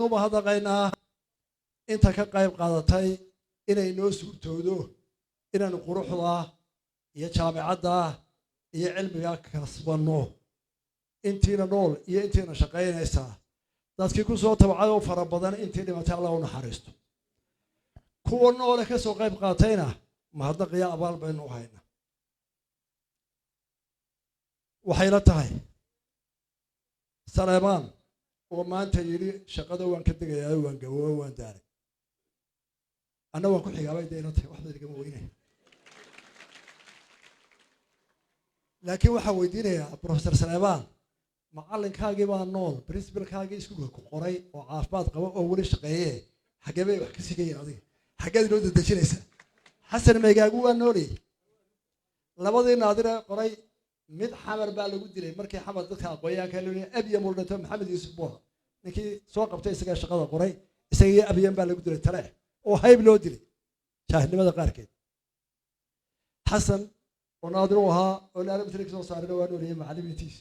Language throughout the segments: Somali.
uba hadaqaynaa inta ka qayb qaadatay inay noo suurtoodo inaanu quruxda iyo jaamacadda iyo cilmiga kasbanno intiina nool iyo intiina shaqaynaysa dadkii ku soo tabacay oo fara badan intii dhimatay Allah u naxariisto kuwa nool ka soo qayb qaatayna mahadnaqiya abaal baynu u haynaa waxay la tahay Saleemaan oo maanta yiri shaqada waan ka tagayaa waan gaboobo waan daaray أنا وأكون حجابي دينته واحدة اللي جمعوا وينه لكن واحد يدينا يا بروفيسور سليمان معلن كاجي بانول بريسبل كاجي يسكوا قري وعافبات قوي أول شقيه حجابي وحكسي كي هذه حاجات نود الدشينيسة حسن ما يجاكوا النوري لبضي نادرة قري مد حمر بالجود لي مركي حمر ضدها قوية كانوا أبي مولده محمد يسبوها نكى سواق بتاعي سجى شقة قري سجى أبي بالجود لي ترى وهايب لودري شاهد لماذا قاركين حسن وناظروها ولا أنا بتركز وصار له ونوري معلم يتيش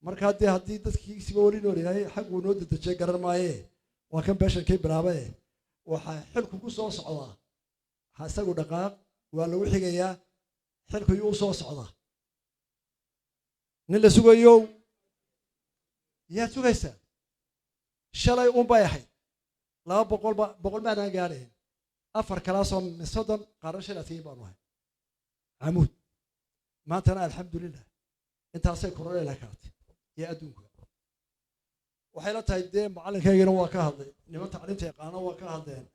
مركات دي هدي تسكيك سووري نوري هاي حق ونود تشجر معه وكم بشر كي برابه وحلكوا كوسو صعدا حسقوا دقائق ولا وحجيا حلكوا يوسو صعدا نلا سوى يوم يا سويسا شلي بايحي لا بقول ما أنا قارئ أفر كلاسهم من صدم قرش الأثيب بانوه عمود ما تنا الحمد لله أنت أصير كورونا لكات يا أدونك وحيلتها الدين معلن كيجي وكهذا لما تعلمت قانا وكهذا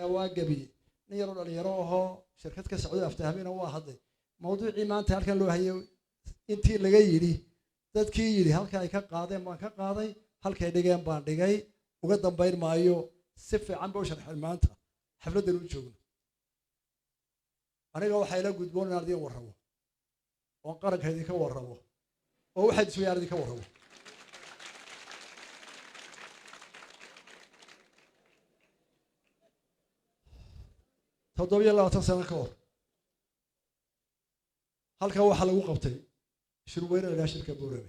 واجبي نيرون اللي يروها شركتك السعودية أفتهمين واحد موضوع ما أنت هالكن له هي أنت اللي جاي تذكيري هالكاي كقاضي ما كقاضي هالكاي دقيقة بان دقيقة وقدم بين مايو سفة عن بوشر حلمانتها حفلة الوجود أنا جوا حيلا قد بون ناردين ورهوا وانقرق هذيك ورهوا وواحد سوي هذيك ورهوا تضوي الله تنسى كور هل كوا حلو قبتي شروينا العشر كبورة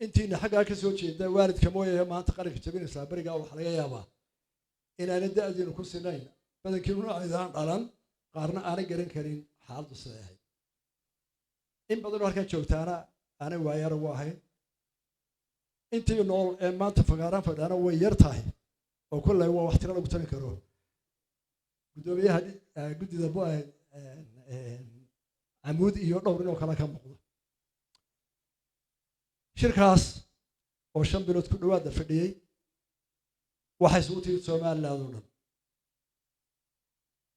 أنتي نحقق كسوتشي ده وارد كمويه ما أنت قريب تبين سابرجا أو حلقة يابا إن أنا ده أدين كل سنين بدل كلنا أيضا قارن قارنا أنا قرن كريم حال الصحيح إن بدل هركان شوفتنا أنا وير واحد أنتي نول ما تفكران فأنا ويرتاهي وكل هو واحد ترى بتري كروه قدومي هذه قد إذا بوا عمود يورنا وكلا كم مقطع شركاس أو شن بلوت كل واحد فدي وحيسوتي سومال لا دون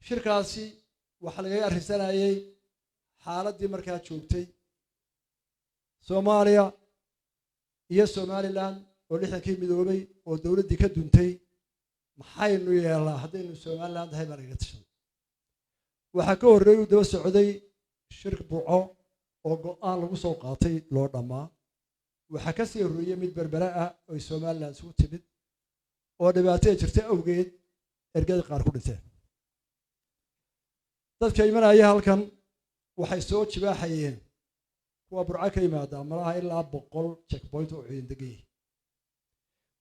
شركاسي وحلقة الرسالة أي حالة دي مركات شوبتي سوماليا هي سومالي لان واللي حكي مدوبي والدولة دي كدونتي محايل ويا الله هذين سومال لان هاي مرقتش وحكوا الريو دو السعودي شركة بوعو وقال له سوقاتي لورد ما وحكسي الرؤية مد بربراء ويسومال لان سو تبد ودبعتي جرتي أوجد إرجع قاركون الثاني dadka imanaya halkan waxay soo jibaaxayeen kuwa burca ka yimaada malaha ilaa 100 checkpoint oo ciidan degay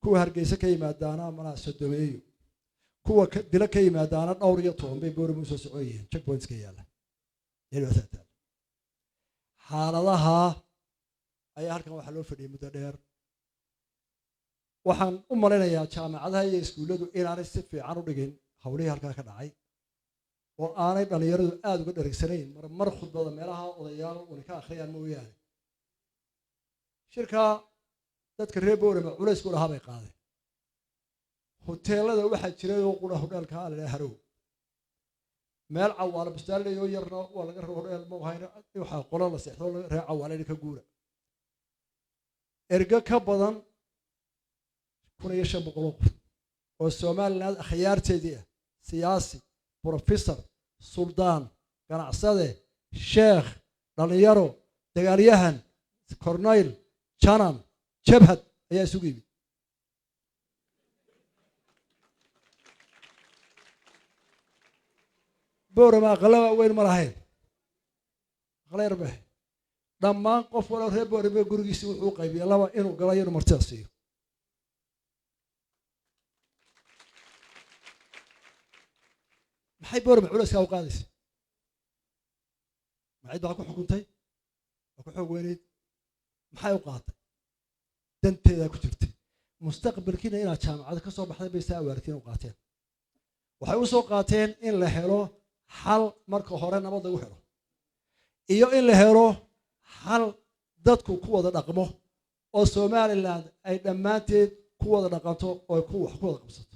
kuwa hargeysa ka yimaadaana malaha 30 kuwa dila ka yimaadaana dhowr iyo 10 bay boor muusoo socodeen checkpoints ka yaala ilaa xaaladaha ayaa halkan waxa loo fadhiyay muddo dheer waxaan u maleynayaa jaamacadaha iyo iskuuladu inaanay si fiican u dhigin hawlihii halka ka dhacay oo aanay dhalinyaradu aad uga dheregsanayn mar khudbada meelaha odayaal oo ka akhriyaan mooyaane shirka dadka reer boorama culays ku lahaa bay qaadeen hoteelada waxa jiray oo qura hoteelka la harow meel cawaal bistaale iyo yarna waa laga rabo hodeel ma hayno waxa qolo la seexdo reer cawaal ka guura erga ka badan 1500 oo Soomaaliland akhyaarteedii siyaasi بروفيسور سلطان كان عصاده شيخ دليارو دغاليهان كورنيل شانان جبهد ايا سوغيبي بورما قلوا وين مراهين غلير به دمان قف ولا ريب وربي غورغيسي وحو قيبي لبا انو غلاير مرتاسيو maxay boorma culayska u qaadaysa maxay baa ku xukuntay waa ku xoog weyneyd maxay u qaatay danteeda ku jirtay mustaqbalkiina inaad jaamacada ka soo baxday bay saa waartiin u qaateen waxay u soo qaateen in la helo xal marka hore nabad lagu helo iyo in la helo xal dadku ku wada dhaqmo oo Somaliland ay dhammaanteed ku wada dhaqanto oo ku wax ku wada qabsato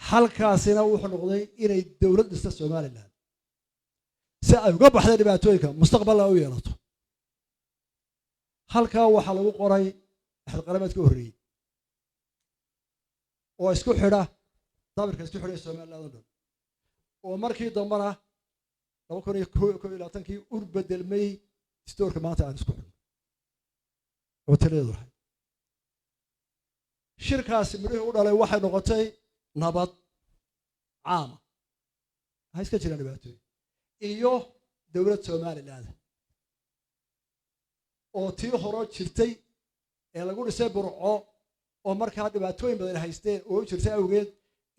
halkaasina wuxuu noqday inay dawlad dhista Somaliland si ay uga baxdo dhibaatooyinka mustaqbalka u yeelato halkaa waxaa lagu qoray axad qarameedka horreeyay oo isku xidha dabarka isku xidhay Somaliland oo dhan oo markii dambana 2021kii ur bedelmay stoorka maanta aan isku xidhno oo taleedahay shirkaasi midhii u dhalay waxay noqotay nabad caama ha iska jiraan dhibaatooyin iyo dawlad Somaliland oo tii hore jirtay ee lagu dhisay burco oo markaa dhibaatooyin badan haysteen oo u jirtay awgeed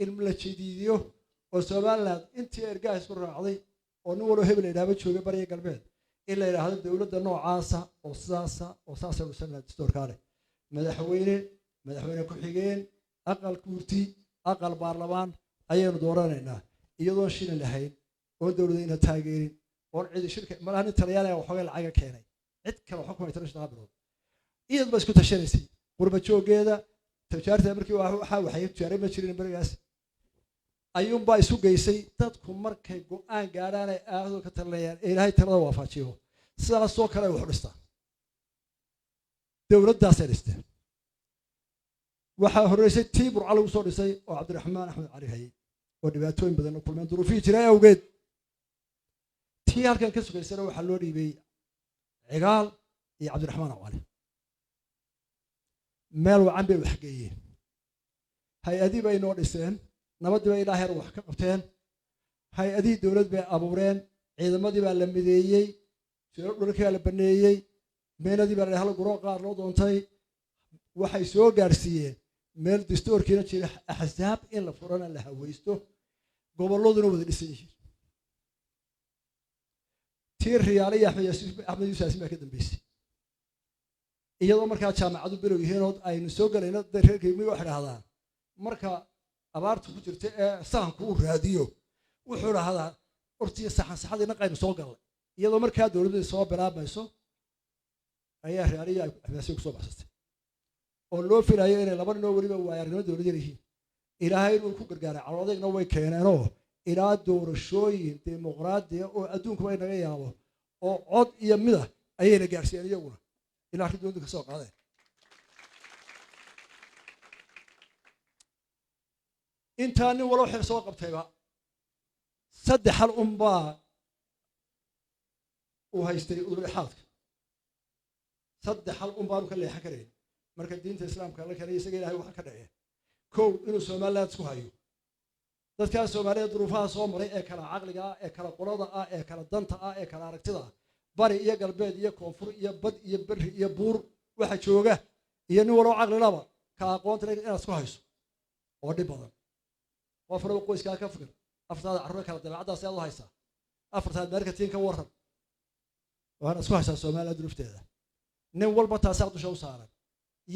in la jadiidiyo oo Somaliland intii ergaas ku raacday oo nin walba hebel idhaaba joogay bariga galbeed in la yiraahdo dawladda noocaasa oo saasa u sanad stoorkaale madaxweyne ku xigeen aqal kuurti aqal baarlamaan ayaynu dooranaynaa iyadoo shilin lahayn oo dawladda taageerin oo cid shirka malahan Talyaaniga waxa ay lacag keenay cid kale xukuumada international bilood iyad ba isku tashanaysi qurba joogeeda tijaarta markii waxay tijaareen ma jirin barigaas ayuun baa isu geysay dadku markay go'aan gaaraan ay aado ka talayaan ilaahay tirada waafajiyo sidaas oo kale wax dhista dawladdaas ay dhisteen waxa horeysay tiibur cali u soo dhisay oo Cabdiraxmaan Axmed Cali hay oo dhibaatooyin badan ku kulmeen duruufii jiray awgeed tii halkan ka sugaysana waxa loo dhiibay cigaal iyo Cabdiraxmaan Cali meel wacan bay wax geeyeen hay-adii bay noo dhiseen nabadii bay ilaahay wax ka qabteen hay-adii dawlad bay abuureen ciidamadii baa la mideeyay dhulkii la baneeyay meenadii baa la hal guro qaar loo doontay waxay soo gaarsiiyeen meel dastuurkiina jira axsaab in la furana la haweysto gobolladuna wada dhisan yihiin tii riyaal iyo Axmed Yuusuf ma ka dambeysay iyadoo markaa jaamacadu bilow yihiin aynu soo galayno reerkaygu wax dhaahdaan marka abaartu ku jirta ee sahanku u raadiyo wuxuu dhahdaa ortiya saxadina qayb soo galay iyadoo markaa dawladdu soo bilaabayso ayaa riyaaliya axbaasiyo soo baxsatay oo loo filayo inay laba nin oo waliba waayarnimo dawladda yihiin ilaahay inuu ku gargaaray caloodayna way keeneenoo ilaa doorashooyin dimuqraadiya oo adduunku ay naga yaabo oo cod iyo mida ayayna gaarsiiyeen iyaguna ilaa ridoodu ka soo qaadeen inta nin walaal xil soo qabtayba saddex hal baa u haystay udurixaadka saddex hal baan ka leexan karay marka diinta islaamka la kale isaga ilaahay waxa ka dhacay koow inuu Soomaaliland isku hayo dadka Soomaaliyeed duruufaha soo maray ee kala caqliga ee kala qolada ee kala danta ee kala aragtida bari iyo galbeed iyo koonfur iyo bad iyo bari iyo buur waxa jooga iyo nin waloo caqli laba ka aqoonta inaad isku hayso oo dhib badan qofna qoyska ka fikir aftaada carruur kala dabeecadaas aad u haysaa afartaad marketing ka waran waana isku haysaa Soomaaliland duruufteeda nin walba taasaa dusha u saaran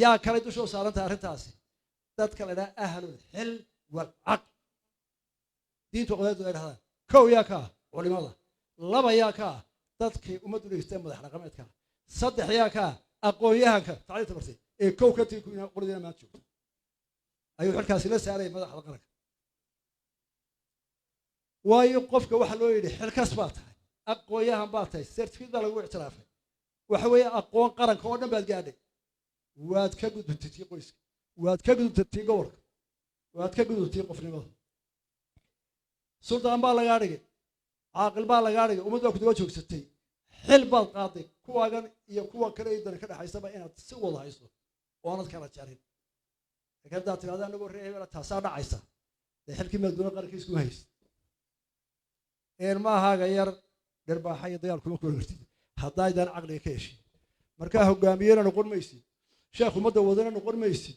yaa kale dusha u saaran arrintaasi dadka la yiraahdo ahlul hil wal aql diintu qodadu ay dhahdaan koow yaa ka culimada laba yaa ka dadkii ummaddu dhigtay madax dhaqameedka saddex yaa ka aqoon-yahanka tacliinta bartay ee koow ka tii ku ina qoladina ma joogto ayuu xilkaasi la saaray madaxda qaranka waayo qofka waxa loo yiri xilkaas baa tahay aqoon-yahan baa tahay certificate baa lagu ictiraafay waxa weeye aqoon qaranka oo dhan baad gaadhay waad ka gudubtay qoyska waad ka gudubtay gobolka waad ka gudubtay qofnimada sultaan baa laga dhigay caaqil baa laga dhigay ummadda ku daba joogsatay xil baad qaaday kuwaagan iyo kuwa kale ee dan ka dhaxaysaba inaad si wada hayso oo aanad kala jarin kada tirada anagu reebay taasaa dhacaysa xilkii maduna qarankiis ku hayst ma ahaaga yar darbaaxay dagaal kuma korortid haddaydan caqliga ka heshin marka hogaamiyana noqon maysid sheekh ummadda wadana noqon maysid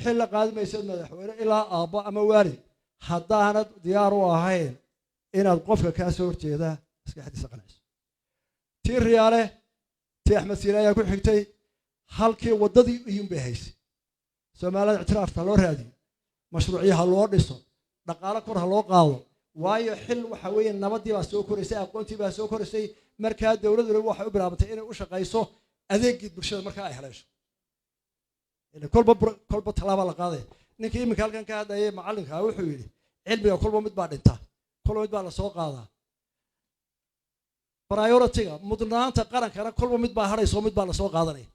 xil la qaadi maysid madaxweyne ilaa aabba ama waalid haddaanad diyaar u ahayn inaad qofka kaa soo horjeeda maskaxdiisa qanciso tii riyaale tii axmed siile ayaa ku xigtay halkii waddadii iyuun bay haysay soomaalida ictiraafka loo raadiyo mashruucyo ha loo dhiso dhaqaalo kor ha loo qaado waayo xil waxa weeye nabadii baa soo koraysay aqoontii baa soo koraysay markaa dowladuna waxay u bilaabantay inay u shaqayso adeegii bulshada markaa ay haleesho kolba tallaaba la qaaday ninkii iminka halkan ka hadlayay macallinka wuxuu yidhi cilmiga kolba mid baa dhinta kolba mid baa la soo qaadaa priority-ga mudnaanta qarankana kolba mid baa hadhayso mid baa la soo qaadanaya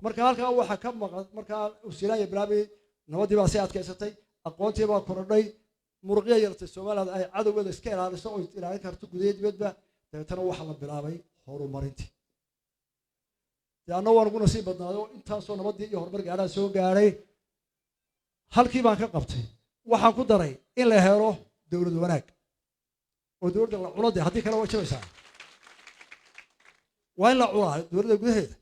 marka halkaa waxaa ka maqan markaa usilaaya bilaabi nabadii baa sii adkaysatay aqoontii baa korodhay muruqya yartay Soomaaliland ay cadawgeeda iska ilaaliso oo ilaalin karto gudaheed dibadba dabeetana waxa la bilaabay horumarintii yaana waan ugu nasiib badnaaday intaasoo nabadii iyo horumar gaadhaan soo gaaray halkii baan ka qabtay waxaan ku daray in la helo dowlad wanaag oo dowladda la cuno haddii kale way jabaysaa waa in la cunaa dowladda gudaheeda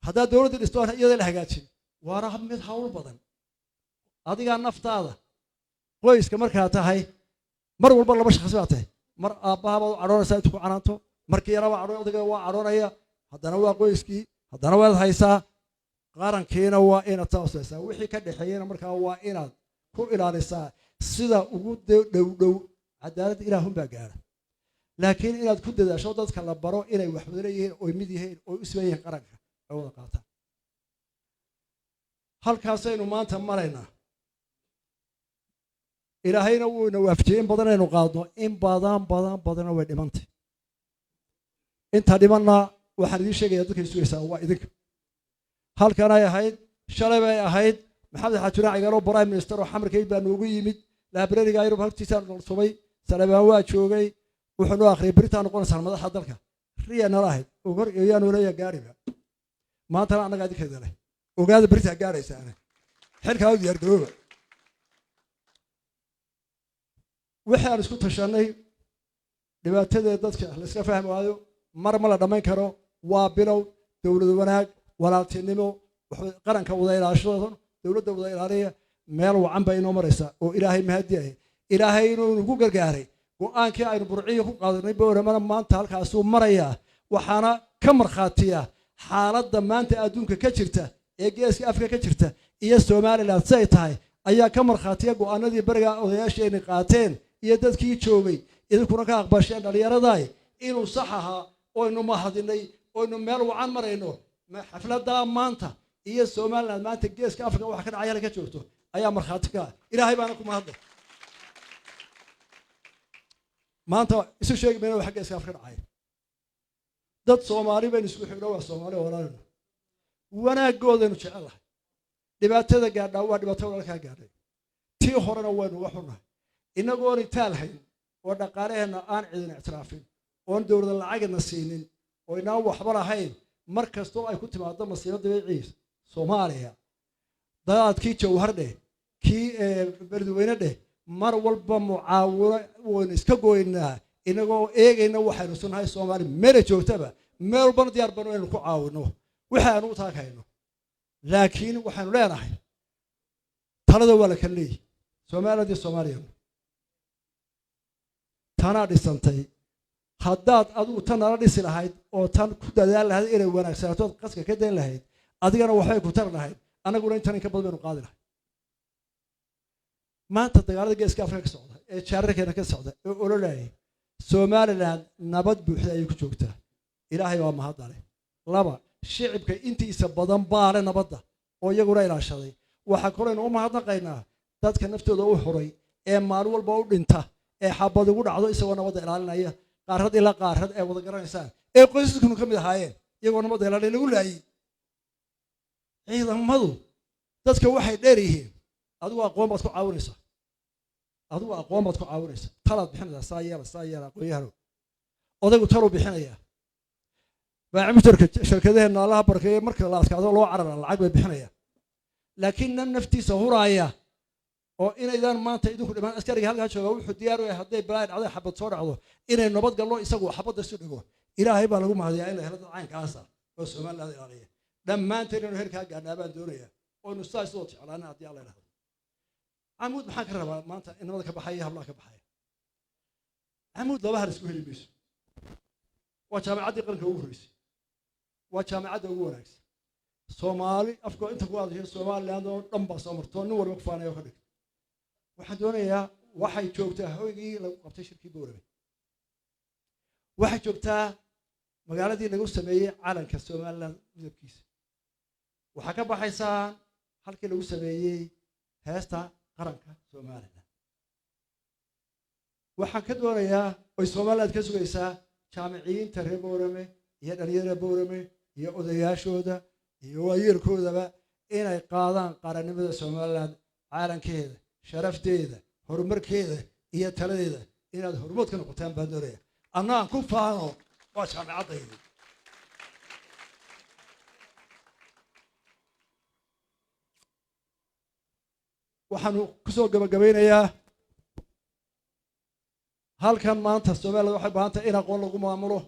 haddaa dowladda dhisto iyada la hagaajin waana mid hawl badan adigaa naftaada qoyska markaa tahay mar walba laba shakhsi baa tahay mar aabbaha baad u cadhoonaysaa intu ku canaanto markii yaraba cadhoon odayga waa cadhoonaya haddana waa qoyskii haddana waad haysaa qarankiina waa inaad taasaysaa wixii ka dhexeeyana markaa waa inaad ku ilaalisaa sida ugu dhow cadaalad ilaahun baa gaara laakiin inaad ku dadaasho dadka la baro inay wax wada leeyihiin oo mid yihiin oo u siman yihiin qaranka ay wada qaataan halkaasaynu maanta maraynaa ilaahayna wuu ina waafajiyey in badan aynu qaadno in badan way dhimantay inta dhimanna waxaan idiin sheegayaa dadkay sugaysaa waa idinka halkan ay ahayd shalay bay ahayd maxamed xaajiraan cigaalo prime minister oo xamarkeyd baa noogu yimid librariga Yurub halkiisa nolsubay salabaan waa joogay wuxuu noo akhriyay baritaan noqonaysaa madaxda dalka riya nala ahayd oo hor iyo nooleeya gaariga maanta anaga idinkeeda leh ogaada baritaa gaaraysaa xilka u diyaar garooba waxaan isku tashanay dhibaatada dadka la iska fahmi waayo mar ma la dhamayn karo waa bilow dowlad wanaag walaaltinimo qaranka wada ilaashado dowladda wada ilaaliya meel wacan bay inoo maraysaa oo ilaahay mahadiyahay ilaahay inuu nagu gargaaray go'aankii aynu burciyo ku qaadanay booramana maanta halkaasuu marayaa waxaana ka markhaatiya xaaladda maanta adduunka ka jirta ee geeska afrika ka jirta iyo Soomaaliland say tahay ayaa ka markhaatiya go'aanadii bariga odayaasheena qaateen iyo dadkii joogay idinkuna ka aqbasheen dhalinyaraday inuu sax ahaa oo inuu mahadinay oo inuu meel wacan marayno xafladda maanta iyo Soomaaliland maanta geeska afrika waxa ka dhacaya ka joogto ayaa markhaati ka ilaahay baana ku mahadnay maanta isu sheegi meena waxa geeska afrika dhacay dad Soomaali baan isku xigno waa Soomaali walaalna wanaagoodeenu jecelahay dhibaatada gaadha waa dhibaato walaalka gaadhay tii horena waynu wax xunahay inagoon itaalhayn oo dhaqaaleena aan cidina ictiraafin oo dowladda lacagna siinin oo inaan waxba lahayn markastoo ay ku timaado masiibada dabiiciis Soomaaliya dadkii jawhardhe kii bardweyne dheh mar walba mucaawino waan iska gooynaa inagoo eegayna waxaynu sunahay Soomaali meel joogtaba meel walba diyaar baan inuu ku caawino waxaanu u taakayno laakiin waxaanu leenahay talada wala kaleey Soomaaliya tana dhisantay haddaad adigu tan nala dhisi lahayd oo tan ku dadaal lahayd inay wanaagsanaato qaska ka dayn lahayd adigana waxay ku tar lahayd anaguna intan ka badan qaadi lahayd maanta dagaalada geeska afrika ka socda ee jaararkeena ka socda ee ololay Soomaaliland nabad buuxda ay ku joogtaa ilaahay waa mahadnaq laba shicibka intiisa badan baale nabadda oo iyaguna ilaashaday waxa koreen u mahadnaqaynaa dadka naftooda u horay ee maalin walba u dhinta ee xabad ugu dhacdo isagoo nabadda ilaalinaya qaarad ila qaarad ee wada garanaysan ee qoysaskuna ka mid ahaayeen iyagoo nabadda ilaalin lagu laayay ciidamadu dadka waxay dheer yihiin adigu aqoon baad ku caawinaysaa talaad bixinaysaa saayeela aqoonyahano odaygu taluu bixinaya baacimtarka shirkadaheena allaha barkeeyo marka la adkaado loo carara lacag bay bixinaya laakiin naftiisa huraaya oo inaydan maanta idinku dhiman askariga halka jooga wuxuu diyaar u yahay haday balaa dhacday xabad soo dhacdo inay nabad galno isagu xabada soo dhigo ilaahay baa lagu mahadiyaa in la helo caynkaas oo Soomaaliland ilaaliya dhammaanteen inuu heerka gaadhnaa baan doonayaa oo nu saas oo jeclaana hadii Allah yiraahdo عمود محاك الربا ما أنت إنما ذاك بحيها الله كبحيها عمود لو بحر اسمه هلبيس وجامعة قرن كوريس وجامعة أوركس Soomaali afko inta ku hadashay Soomaaliland oo dhan ba soo marto nin walba ku faanayo ka dhig waxaan doonayaa waxay joogtaa hoygii lagu qabtay shirkii Boorame waxay joogtaa magaaladii lagu sameeyay calanka Soomaaliland midabkiisa waxa ka baxaysaa halkii lagu sameeyay heesta qaranka Soomaaliland waxaan ka doonayaa oo Soomaaliland ka sugaysaa jaamiciyiinta reer Boorame iyo dhalinyarada Boorame iyo odayaashooda iyo waayirkoodaba inay qaadaan qaranimada Soomaaliland caalankeeda sharafteeda horumarkeeda iyo taladeeda inaad horumar ka noqotaan baan doonayaa annaan ku faano waa jaamacadayda waxaanu ku soo gabagabeynayaa halkan maanta Soomaaliland waxay baahan tahay in aqoon lagu maamulo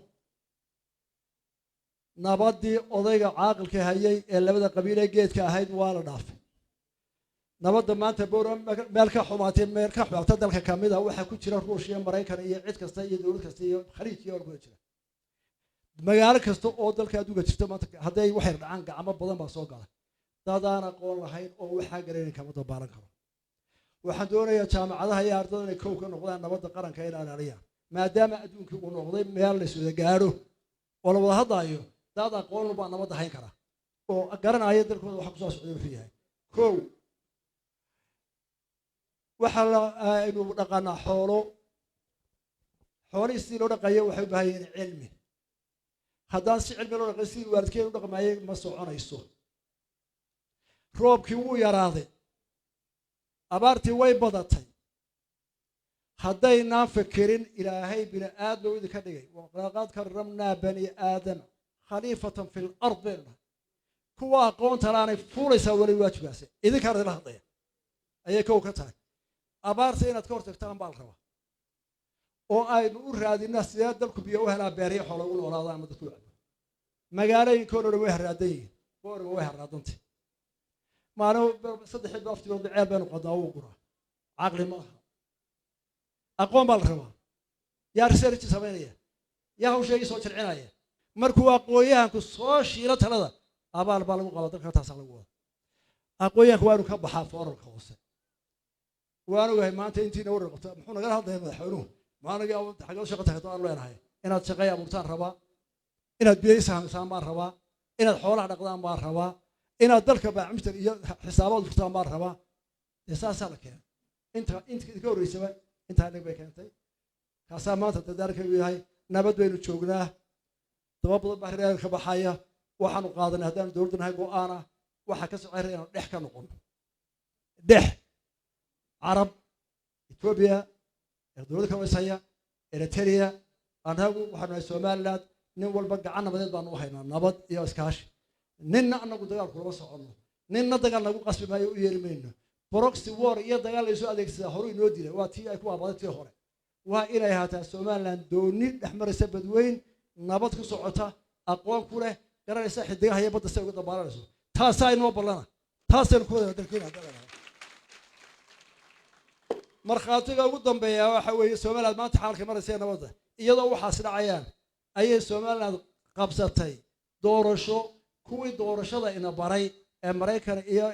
nabadii odayga caaqilka hayay ee labada qabiil ee geedka ahayd waa la dhaafay nabadda maanta Boorame meel ka xumaatay meel ka xumaatay dalka kamid ah waxa ku jira Ruushka Mareykan iyo cid kasta iyo dawlad kasta iyo khaliij iyo ku jira magaalo kasta oo dalka adduunka jirta maanta haday waxay dhacaan gacmo badan baa soo galay dadaan aqoon lahayn oo waxa gareyn kama dabaalan karo waxaan doonayaa jaamacadaha iyo ardayda inay koow ka noqdaan nabadda qaranka ee ilaaliyaan maadaama adduunka uu noqday meel la iswada gaaro oo la wada hadlayo dad aqoon baa nabadda hayn kara oo garanaya dalkooda waxa ku soo socday wuxuu yahay koow waxa la aynu dhaqana xoolo si loo dhaqayo waxay u baahan yihiin cilmi haddaan si cilmi loo dhaqay si waalidkeedu u dhaqmaayay ma soconayso roobkii wuu yaraaday abaartii way badatay haddaynaan fikirin ilaahay bini aadam idinka dhigay waqad karramnaa bani aadam khaliifatan fil ard kuwa aqoonta laanay fuulaysaa wali waajibaase idinka arrin hadlaya ayay kow ka tahay abaarta inaad ka hortagtaan baa la rabaa oo aynu u raadinaa sidee dalku biyo u helaa beeriyo xoolo u noolaadaan ama dadku cabo magaalooyinkooda way haraadan yihiin Boorame way haraadantay maano saddex aftigood ceel baynu qadaa ugu guraa caqli ma aha aqoon baa la rabaa yaa research sameynaya yaa hawshay soo jircinaya markuu aqooyahanku soo shiilo talada abaal baa lagu qaba dalka taas lagu wada aqooyahanku waa inuu ka baxaa foorarka hoose waan ogahay maanta intiina war qabta muxuu naga hadlayaa madaxweynuhu maanaga xagga shaqo tagto aan leenahay inaad shaqeeyo abuurtaan rabaa inaad biyo sahamsaan baan rabaa inaad xoolaha dhaqdaan baan rabaa inaad dalka baacmister iyo xisaabaad furtaan baan rabaa isaasaa la keenay inta ka horeysaba inta anaga bay keentay kaasaa maanta dadaalka uu yahay nabad baynu joognaa dababada bahreer ka baxaya waxaanu qaadanay haddaan dawladda nahay go'aana waxa ka soo ceeray inaan dhex ka noqon dhex عرب إثيوبيا الدولة كويسة إريتريا أنا وحنا الصوماليات نقول بقى عنا بدل بانو هنا نبض يا إسكاش ننا أنا قلت لك كل بس عنه ننا دجال نقول قسم ما يرمينا بروكس وور يا دجال يسوع ذيك هروي نودي له واتي أكوا بدت هره وإلى هذا الصوماليات دوني الأحمر السبد وين نبض كسرعتها أقوى كله ترى يسحب دجال هي بدت تسوي دبارة رسول تاسين وبلنا تاسين كله تركينا markhaatiga ugu dambeeya waxa weeye Soomaaliland maanta xaalka maraysa nabadda iyadoo waxa sidacayaan ayay Soomaaliland qabsatay doorasho kuwii doorashada ina baray ee Mareykan iyo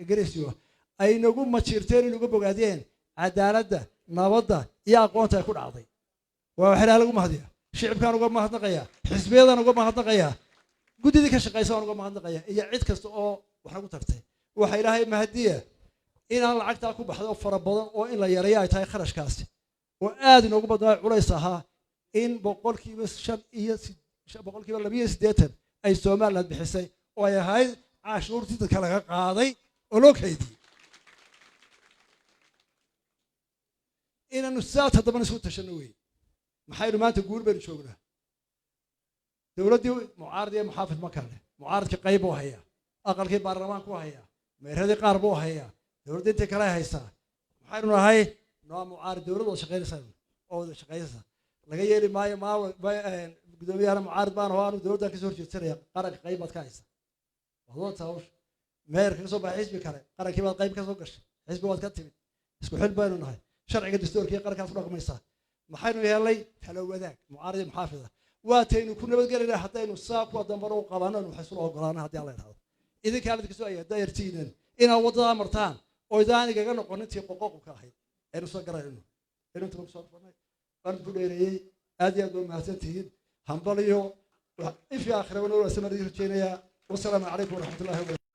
Ingiriisiga ay nagu majirteen inagu bogaadeen cadaaladda nabadda iyo aqoonta ku dhacday waa waxa lagu mahadiyaa shicibkan uga mahadnaqaya xisbiyadan uga mahadnaqaya guddiga ka shaqeysan uga mahadnaqaya iyo cid kasta oo wax ugu tagtay waxa Ilaahay mahadiya إن الله عقدها كوب حدا فربضا وإن لا يريا يتاي خرج كاس وآدي نقول بدنا عليسها إن بقول كي بس بقول كي ولا بيس ديتن أي Somaliland بحسي ويا هاي عاشور تتكلم قاضي ولوك هيدي إن النسات هذا بنسوي تشنوي محير ما تقول بنشوفنا دولتي معارضة محافظ مكانه معارض كقيب وهي أقل كي برلمان كوهيا ميرهدي قارب وهيا دولتي تكره هيسا محيرنا هاي نوع معارض دولة وشقير سن أو شقير سن لقي ما قدومي أنا معارض بان هو أنا دولة كسور جسرية قارك قيبات كايسا والله تاوش مير كسور بحزب كره قارك كيبات قيب كسور كش حزب واد كتير isku xil baynu nahay sharciga dastuurkiiyo qarankaas ku dhaqmaysaa maxaynu yeelay talo wadaag mucaarad iyo muxaafida waataynu ku nabadgelinaa haddaynu saa kuwa dambana u qabanno waxay isula ogolaana haddii alla idhahdo idinkaa lidinka soo ayaa dayartiinan inaad waddadaa martaan oo idaan igaga noqon intii qoqoqubka ahayd aynu soo garayno inta lagu soo dhufannay waan ku dheereeyey aad iyo aad baa mahadsantihiin hambaliyo ifi aakhira wana wanaagsan baan idin rajeynayaa wasalaamu calaykum waraxmatullahi wabarakatu